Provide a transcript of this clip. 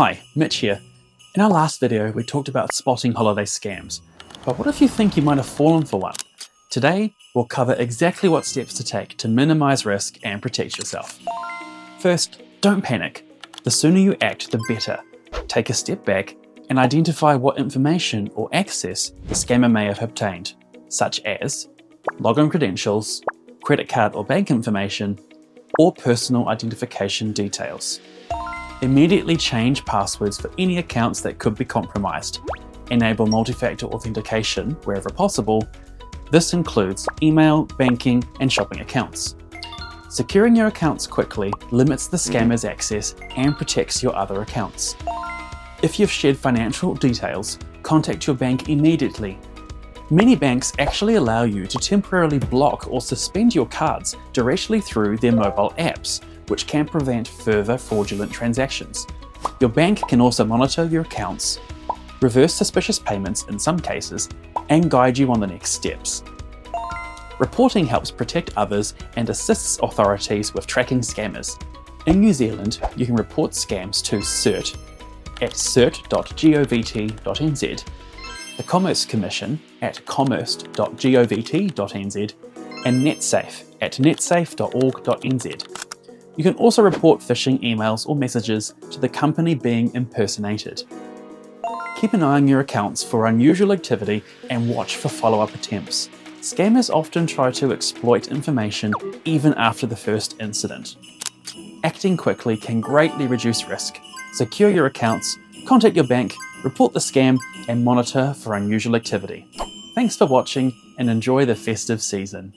Hi, Mitch here. In our last video, we talked about spotting holiday scams. But what if you think you might have fallen for one? Today, we'll cover exactly what steps to take to minimize risk and protect yourself. First, don't panic. The sooner you act, the better. Take a step back and identify what information or access the scammer may have obtained, such as login credentials, credit card or bank information, or personal identification details. Immediately change passwords for any accounts that could be compromised. Enable multi-factor authentication wherever possible. This includes email, banking, and shopping accounts. Securing your accounts quickly limits the scammer's access and protects your other accounts. If you've shared financial details, contact your bank immediately. Many banks actually allow you to temporarily block or suspend your cards directly through their mobile apps, which can prevent further fraudulent transactions. Your bank can also monitor your accounts, reverse suspicious payments in some cases, and guide you on the next steps. Reporting helps protect others and assists authorities with tracking scammers. In New Zealand, you can report scams to CERT at cert.govt.nz, the Commerce Commission at commerce.govt.nz, and NetSafe at netsafe.org.nz. You can also report phishing emails or messages to the company being impersonated. Keep an eye on your accounts for unusual activity and watch for follow-up attempts. Scammers often try to exploit information even after the first incident. Acting quickly can greatly reduce risk. Secure your accounts, contact your bank, report the scam, and monitor for unusual activity. Thanks for watching and enjoy the festive season.